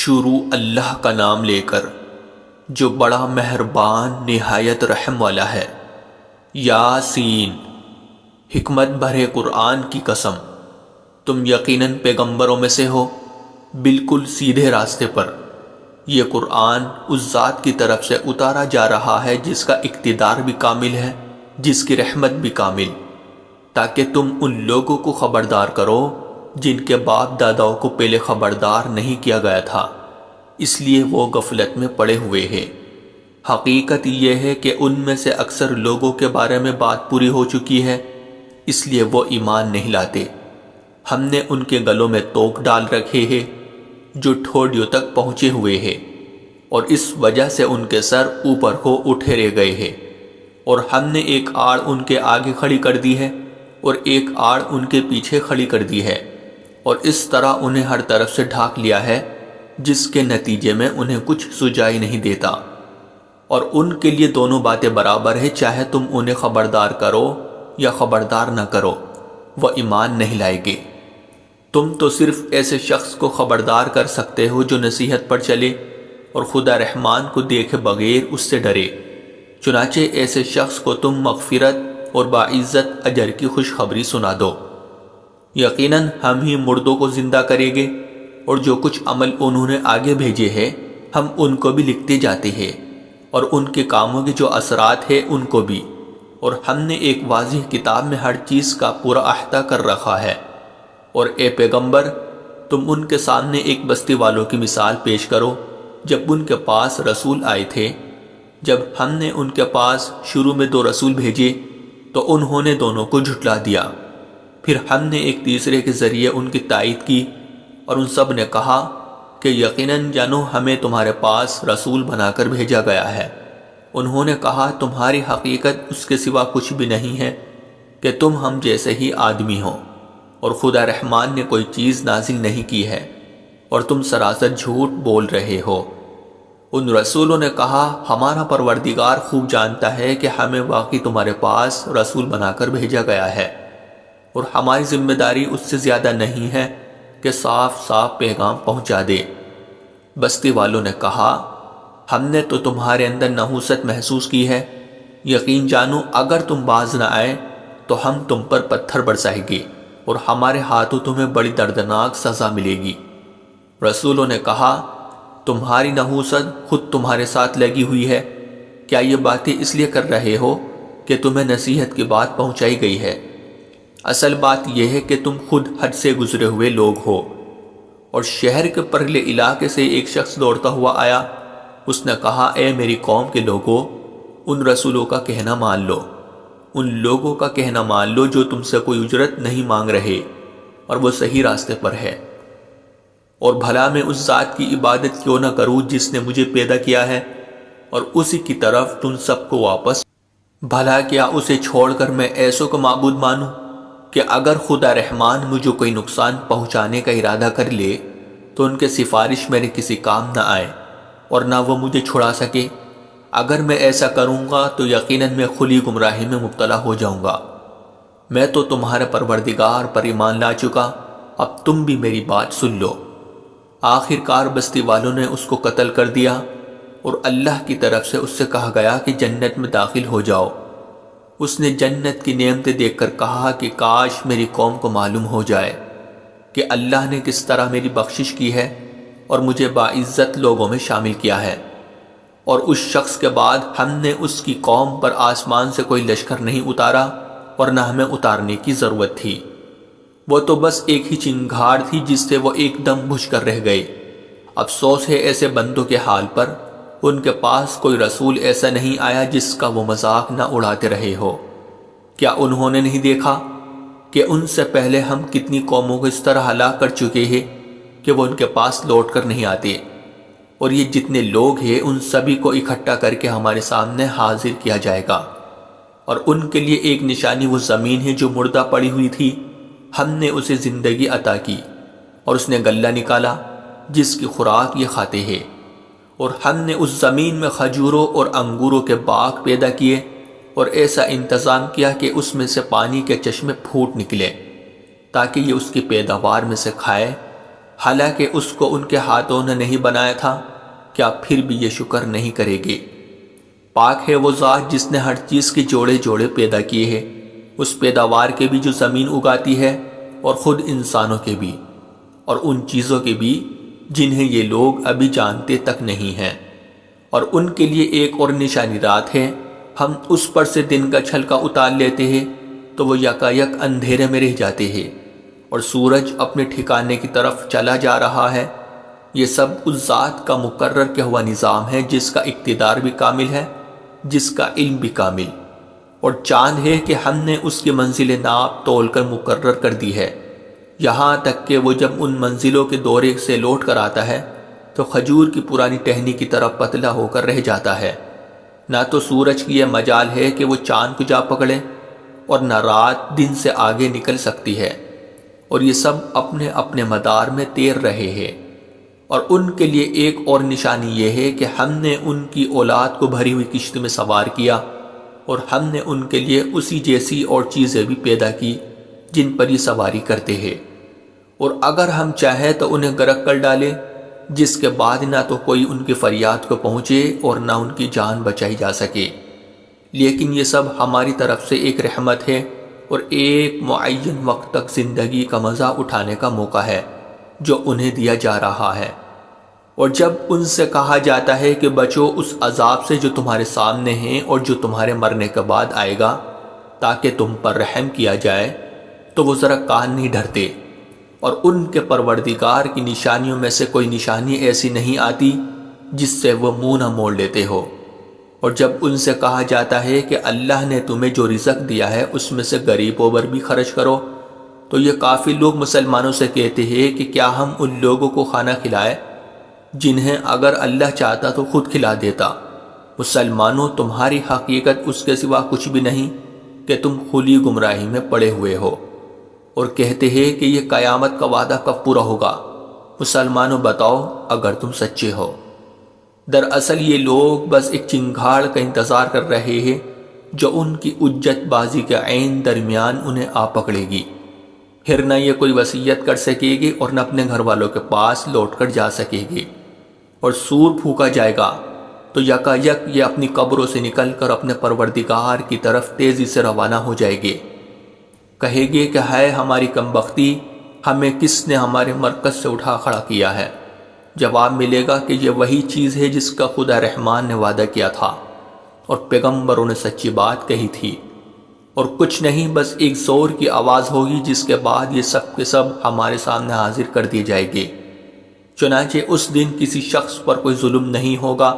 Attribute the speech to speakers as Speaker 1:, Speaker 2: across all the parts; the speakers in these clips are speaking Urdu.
Speaker 1: شروع اللہ کا نام لے کر جو بڑا مہربان نہایت رحم والا ہے۔ یاسین، حکمت بھرے قرآن کی قسم، تم یقیناً پیغمبروں میں سے ہو، بالکل سیدھے راستے پر۔ یہ قرآن اس ذات کی طرف سے اتارا جا رہا ہے جس کا اقتدار بھی کامل ہے، جس کی رحمت بھی کامل، تاکہ تم ان لوگوں کو خبردار کرو جن کے باپ داداؤں کو پہلے خبردار نہیں کیا گیا تھا، اس لیے وہ غفلت میں پڑے ہوئے ہیں۔ حقیقت یہ ہے کہ ان میں سے اکثر لوگوں کے بارے میں بات پوری ہو چکی ہے، اس لیے وہ ایمان نہیں لاتے۔ ہم نے ان کے گلوں میں توق ڈال رکھے ہیں جو ٹھوڑیوں تک پہنچے ہوئے ہیں، اور اس وجہ سے ان کے سر اوپر کو اٹھے رہ گئے ہیں، اور ہم نے ایک آڑ ان کے آگے کھڑی کر دی ہے اور ایک آڑ ان کے پیچھے کھڑی کر دی ہے، اور اس طرح انہیں ہر طرف سے ڈھانک لیا ہے، جس کے نتیجے میں انہیں کچھ سجائی نہیں دیتا۔ اور ان کے لیے دونوں باتیں برابر ہیں، چاہے تم انہیں خبردار کرو یا خبردار نہ کرو، وہ ایمان نہیں لائے گے۔ تم تو صرف ایسے شخص کو خبردار کر سکتے ہو جو نصیحت پر چلے اور خدا رحمان کو دیکھے بغیر اس سے ڈرے۔ چنانچہ ایسے شخص کو تم مغفرت اور باعزت اجر کی خوشخبری سنا دو۔ یقیناً ہم ہی مردوں کو زندہ کریں گے، اور جو کچھ عمل انہوں نے آگے بھیجے ہیں ہم ان کو بھی لکھتے جاتے ہیں، اور ان کے کاموں کے جو اثرات ہیں ان کو بھی، اور ہم نے ایک واضح کتاب میں ہر چیز کا پورا احاطہ کر رکھا ہے۔ اور اے پیغمبر، تم ان کے سامنے ایک بستی والوں کی مثال پیش کرو جب ان کے پاس رسول آئے تھے۔ جب ہم نے ان کے پاس شروع میں 2 رسول بھیجے تو انہوں نے دونوں کو جھٹلا دیا، پھر ہم نے ایک تیسرے کے ذریعے ان کی تائید کی، اور ان سب نے کہا کہ یقیناً جانو ہمیں تمہارے پاس رسول بنا کر بھیجا گیا ہے۔ انہوں نے کہا تمہاری حقیقت اس کے سوا کچھ بھی نہیں ہے کہ تم ہم جیسے ہی آدمی ہو، اور خدا رحمان نے کوئی چیز نازل نہیں کی ہے، اور تم سراسر جھوٹ بول رہے ہو۔ ان رسولوں نے کہا ہمارا پروردگار خوب جانتا ہے کہ ہمیں واقعی تمہارے پاس رسول بنا کر بھیجا گیا ہے، اور ہماری ذمہ داری اس سے زیادہ نہیں ہے کہ صاف صاف پیغام پہنچا دے۔ بستی والوں نے کہا ہم نے تو تمہارے اندر نحوست محسوس کی ہے، یقین جانو اگر تم باز نہ آئے تو ہم تم پر پتھر برسائیں گے، اور ہمارے ہاتھوں تمہیں بڑی دردناک سزا ملے گی۔ رسولوں نے کہا تمہاری نحوست خود تمہارے ساتھ لگی ہوئی ہے، کیا یہ باتیں اس لیے کر رہے ہو کہ تمہیں نصیحت کی بات پہنچائی گئی ہے؟ اصل بات یہ ہے کہ تم خود حد سے گزرے ہوئے لوگ ہو۔ اور شہر کے پرلے علاقے سے ایک شخص دوڑتا ہوا آیا، اس نے کہا اے میری قوم کے لوگوں، ان رسولوں کا کہنا مان لو، ان لوگوں کا کہنا مان لو جو تم سے کوئی اجرت نہیں مانگ رہے، اور وہ صحیح راستے پر ہے۔ اور بھلا میں اس ذات کی عبادت کیوں نہ کروں جس نے مجھے پیدا کیا ہے، اور اسی کی طرف تم سب کو واپس۔ بھلا کیا اسے چھوڑ کر میں ایسوں کو معبود مانوں کہ اگر خدا رحمان مجھے کوئی نقصان پہنچانے کا ارادہ کر لے تو ان کے سفارش میرے کسی کام نہ آئے، اور نہ وہ مجھے چھڑا سکے۔ اگر میں ایسا کروں گا تو یقیناً میں کھلی گمراہی میں مبتلا ہو جاؤں گا۔ میں تو تمہارے پروردگار پر ایمان لا چکا، اب تم بھی میری بات سن لو۔ آخر کار بستی والوں نے اس کو قتل کر دیا، اور اللہ کی طرف سے اس سے کہا گیا کہ جنت میں داخل ہو جاؤ۔ اس نے جنت کی نعمتیں دیکھ کر کہا کہ کاش میری قوم کو معلوم ہو جائے کہ اللہ نے کس طرح میری بخشش کی ہے اور مجھے باعزت لوگوں میں شامل کیا ہے۔ اور اس شخص کے بعد ہم نے اس کی قوم پر آسمان سے کوئی لشکر نہیں اتارا، اور نہ ہمیں اتارنے کی ضرورت تھی۔ وہ تو بس ایک ہی چنگھاڑ تھی جس سے وہ ایک دم بجھ کر رہ گئے۔ افسوس ہے ایسے بندوں کے حال پر، ان کے پاس کوئی رسول ایسا نہیں آیا جس کا وہ مذاق نہ اڑاتے رہے ہو۔ کیا انہوں نے نہیں دیکھا کہ ان سے پہلے ہم کتنی قوموں کو اس طرح ہلاک کر چکے ہیں کہ وہ ان کے پاس لوٹ کر نہیں آتے؟ اور یہ جتنے لوگ ہیں ان سبھی کو اکٹھا کر کے ہمارے سامنے حاضر کیا جائے گا، اور ان کے لیے ایک نشانی وہ زمین ہے جو مردہ پڑی ہوئی تھی، ہم نے اسے زندگی عطا کی، اور اس نے غلہ نکالا جس کی خوراک یہ کھاتے ہیں۔ اور ہم نے اس زمین میں کھجوروں اور انگوروں کے باغ پیدا کیے، اور ایسا انتظام کیا کہ اس میں سے پانی کے چشمے پھوٹ نکلے تاکہ یہ اس کی پیداوار میں سے کھائے، حالانکہ اس کو ان کے ہاتھوں نے نہیں بنایا تھا، کیا پھر بھی یہ شکر نہیں کرے گے؟ پاک ہے وہ ذات جس نے ہر چیز کے جوڑے جوڑے پیدا کیے ہیں، اس پیداوار کے بھی جو زمین اگاتی ہے اور خود انسانوں کے بھی، اور ان چیزوں کے بھی جنہیں یہ لوگ ابھی جانتے تک نہیں ہیں، اور ان کے لیے ایک اور نشانی رات ہے، ہم اس پر سے دن کا چھلکا اتار لیتے ہیں تو وہ یکایک اندھیرے میں رہ جاتے ہیں، اور سورج اپنے ٹھکانے کی طرف چلا جا رہا ہے۔ یہ سب اس ذات کا مقرر کیا ہوا نظام ہے جس کا اقتدار بھی کامل ہے، جس کا علم بھی کامل، اور چاند ہے کہ ہم نے اس کی منزل ناپ تول کر مقرر کر دی ہے، یہاں تک کہ وہ جب ان منزلوں کے دورے سے لوٹ کر آتا ہے تو کھجور کی پرانی ٹہنی کی طرح پتلا ہو کر رہ جاتا ہے۔ نہ تو سورج کی یہ مجال ہے کہ وہ چاند کو جا پکڑے، اور نہ رات دن سے آگے نکل سکتی ہے، اور یہ سب اپنے اپنے مدار میں تیر رہے ہیں۔ اور ان کے لیے ایک اور نشانی یہ ہے کہ ہم نے ان کی اولاد کو بھری ہوئی کشتی میں سوار کیا، اور ہم نے ان کے لیے اسی جیسی اور چیزیں بھی پیدا کی جن پر یہ سواری کرتے ہیں، اور اگر ہم چاہیں تو انہیں غرق کر ڈالیں، جس کے بعد نہ تو کوئی ان کی فریاد کو پہنچے اور نہ ان کی جان بچائی جا سکے۔ لیکن یہ سب ہماری طرف سے ایک رحمت ہے اور ایک معین وقت تک زندگی کا مزہ اٹھانے کا موقع ہے جو انہیں دیا جا رہا ہے۔ اور جب ان سے کہا جاتا ہے کہ بچو اس عذاب سے جو تمہارے سامنے ہیں اور جو تمہارے مرنے کے بعد آئے گا تاکہ تم پر رحم کیا جائے، تو وہ ذرا کان نہیں دھرتے، اور ان کے پروردگار کی نشانیوں میں سے کوئی نشانی ایسی نہیں آتی جس سے وہ منہ نہ موڑ لیتے ہو۔ اور جب ان سے کہا جاتا ہے کہ اللہ نے تمہیں جو رزق دیا ہے اس میں سے غریبوں پر بھی خرچ کرو، تو یہ کافی لوگ مسلمانوں سے کہتے ہیں کہ کیا ہم ان لوگوں کو کھانا کھلائے جنہیں اگر اللہ چاہتا تو خود کھلا دیتا۔ مسلمانوں، تمہاری حقیقت اس کے سوا کچھ بھی نہیں کہ تم کھلی گمراہی میں پڑے ہوئے ہو، اور کہتے ہیں کہ یہ قیامت کا وعدہ کب پورا ہوگا؟ مسلمانوں بتاؤ اگر تم سچے ہو۔ دراصل یہ لوگ بس ایک چنگھاڑ کا انتظار کر رہے ہیں جو ان کی اجت بازی کے عین درمیان انہیں آ پکڑے گی، پھر نہ یہ کوئی وصیت کر سکے گی اور نہ اپنے گھر والوں کے پاس لوٹ کر جا سکے گی، اور سور پھونکا جائے گا تو یکایک یہ اپنی قبروں سے نکل کر اپنے پروردگار کی طرف تیزی سے روانہ ہو جائے گے۔ کہے گے کہ ہے ہماری کمبختی، ہمیں کس نے ہمارے مرکز سے اٹھا کھڑا کیا ہے؟ جواب ملے گا کہ یہ وہی چیز ہے جس کا خدا رحمان نے وعدہ کیا تھا اور پیغمبروں نے سچی بات کہی تھی، اور کچھ نہیں، بس ایک زور کی آواز ہوگی جس کے بعد یہ سب کے سب ہمارے سامنے حاضر کر دیے جائے گے۔ چنانچہ اس دن کسی شخص پر کوئی ظلم نہیں ہوگا،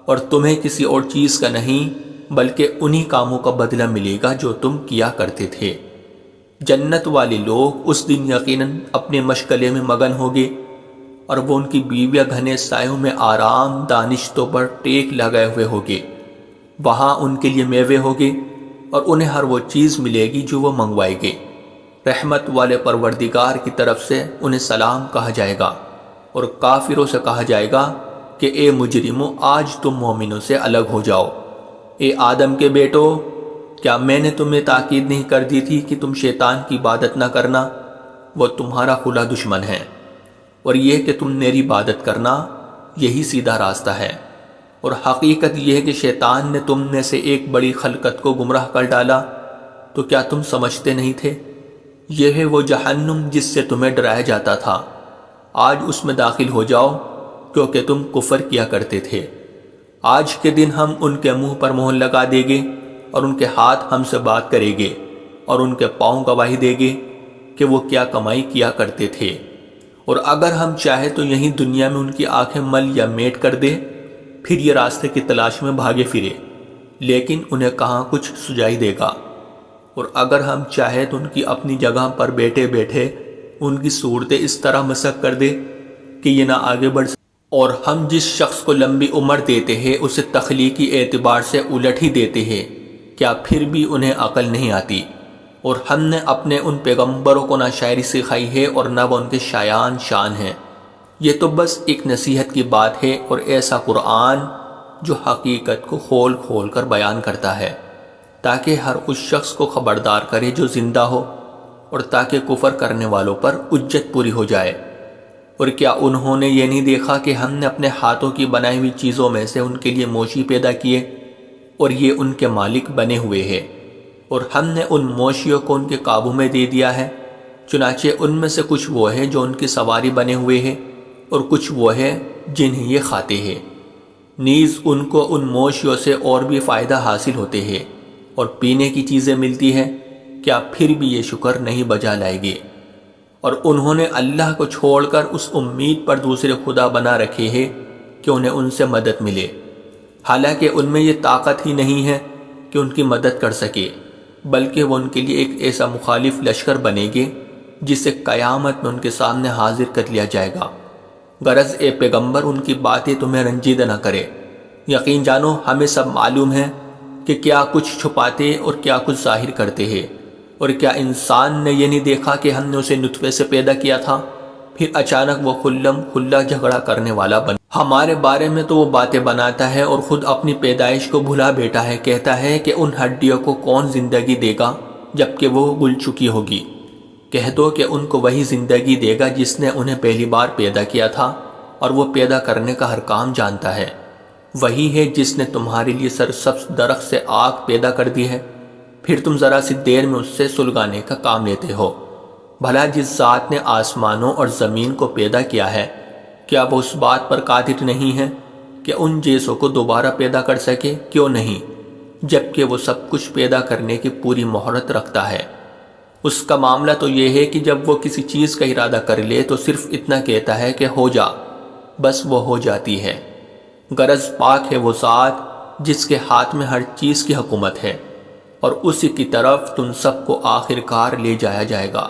Speaker 1: اور تمہیں کسی اور چیز کا نہیں بلکہ انہی کاموں کا بدلہ ملے گا جو تم کیا کرتے تھے۔ جنت والے لوگ اس دن یقیناً اپنے مشغلے میں مگن ہوگے، اور وہ ان کی بیویاں گھنے سایوں میں آرام دانشتوں پر ٹیک لگائے ہوئے ہوگے۔ وہاں ان کے لیے میوے ہوگے اور انہیں ہر وہ چیز ملے گی جو وہ منگوائے گے۔ رحمت والے پروردگار کی طرف سے انہیں سلام کہا جائے گا، اور کافروں سے کہا جائے گا کہ اے مجرموں، آج تم مومنوں سے الگ ہو جاؤ۔ اے آدم کے بیٹو، کیا میں نے تمہیں تاکید نہیں کر دی تھی کہ تم شیطان کی عبادت نہ کرنا؟ وہ تمہارا کھلا دشمن ہے، اور یہ کہ تم میری عبادت کرنا، یہی سیدھا راستہ ہے۔ اور حقیقت یہ ہے کہ شیطان نے تم میں سے ایک بڑی خلقت کو گمراہ کر ڈالا، تو کیا تم سمجھتے نہیں تھے؟ یہ ہے وہ جہنم جس سے تمہیں ڈرایا جاتا تھا، آج اس میں داخل ہو جاؤ کیونکہ تم کفر کیا کرتے تھے۔ آج کے دن ہم ان کے منہ پر مہر لگا دیں گے، اور ان کے ہاتھ ہم سے بات کریں گے، اور ان کے پاؤں گواہی دیں گے کہ وہ کیا کمائی کیا کرتے تھے۔ اور اگر ہم چاہیں تو یہیں دنیا میں ان کی آنکھیں مل یا میٹ کر دے، پھر یہ راستے کی تلاش میں بھاگے پھرے، لیکن انہیں کہاں کچھ سجائی دے گا۔ اور اگر ہم چاہیں تو ان کی اپنی جگہ پر بیٹھے بیٹھے ان کی صورتیں اس طرح مسخ کر دے کہ یہ نہ آگے بڑھ سکے۔ اور ہم جس شخص کو لمبی عمر دیتے ہیں اسے تخلیقی اعتبار سے الٹ ہی دیتے ہیں، کیا پھر بھی انہیں عقل نہیں آتی؟ اور ہم نے اپنے ان پیغمبروں کو نہ شاعری سکھائی ہے اور نہ وہ ان کے شایان شان ہیں۔ یہ تو بس ایک نصیحت کی بات ہے، اور ایسا قرآن جو حقیقت کو کھول کھول کر بیان کرتا ہے تاکہ ہر اس شخص کو خبردار کرے جو زندہ ہو، اور تاکہ کفر کرنے والوں پر حجت پوری ہو جائے۔ اور کیا انہوں نے یہ نہیں دیکھا کہ ہم نے اپنے ہاتھوں کی بنائی ہوئی چیزوں میں سے ان کے لیے موشی پیدا کیے اور یہ ان کے مالک بنے ہوئے ہیں، اور ہم نے ان موشیوں کو ان کے قابو میں دے دیا ہے، چنانچہ ان میں سے کچھ وہ ہیں جو ان کی سواری بنے ہوئے ہیں اور کچھ وہ ہیں جنہیں یہ کھاتے ہیں، نیز ان کو ان موشیوں سے اور بھی فائدہ حاصل ہوتے ہیں اور پینے کی چیزیں ملتی ہیں، کیا پھر بھی یہ شکر نہیں بجا لائے گے؟ اور انہوں نے اللہ کو چھوڑ کر اس امید پر دوسرے خدا بنا رکھے ہیں کہ انہیں ان سے مدد ملے، حالانکہ ان میں یہ طاقت ہی نہیں ہے کہ ان کی مدد کر سکے، بلکہ وہ ان کے لیے ایک ایسا مخالف لشکر بنے گے جسے قیامت میں ان کے سامنے حاضر کر لیا جائے گا۔ غرض اے پیغمبر ان کی باتیں تمہیں رنجیدہ نہ کرے، یقین جانو ہمیں سب معلوم ہے کہ کیا کچھ چھپاتے اور کیا کچھ ظاہر کرتے ہیں، اور کیا انسان نے یہ نہیں دیکھا کہ ہم نے اسے نطفے سے پیدا کیا تھا، پھر اچانک وہ خلم کھلا جھگڑا کرنے والا بنا۔ ہمارے بارے میں تو وہ باتیں بناتا ہے اور خود اپنی پیدائش کو بھلا بیٹھا ہے، کہتا ہے کہ ان ہڈیوں کو کون زندگی دے گا جبکہ وہ گل چکی ہوگی؟ کہہ دو کہ ان کو وہی زندگی دے گا جس نے انہیں پہلی بار پیدا کیا تھا، اور وہ پیدا کرنے کا ہر کام جانتا ہے۔ وہی ہے جس نے تمہارے لیے سرسبز درخت سے آگ پیدا کر دی ہے، پھر تم ذرا سی دیر میں اس سے سلگانے کا کام لیتے ہو۔ بھلا جس ذات نے آسمانوں اور زمین کو پیدا کیا ہے، کیا وہ اس بات پر قادر نہیں ہے کہ ان جیسوں کو دوبارہ پیدا کر سکے؟ کیوں نہیں، جبکہ وہ سب کچھ پیدا کرنے کی پوری مہارت رکھتا ہے۔ اس کا معاملہ تو یہ ہے کہ جب وہ کسی چیز کا ارادہ کر لے تو صرف اتنا کہتا ہے کہ ہو جا، بس وہ ہو جاتی ہے۔ غرض پاک ہے وہ ذات جس کے ہاتھ میں ہر چیز کی حکومت ہے، اور اسی کی طرف تم سب کو آخر کار لے جایا جائے گا۔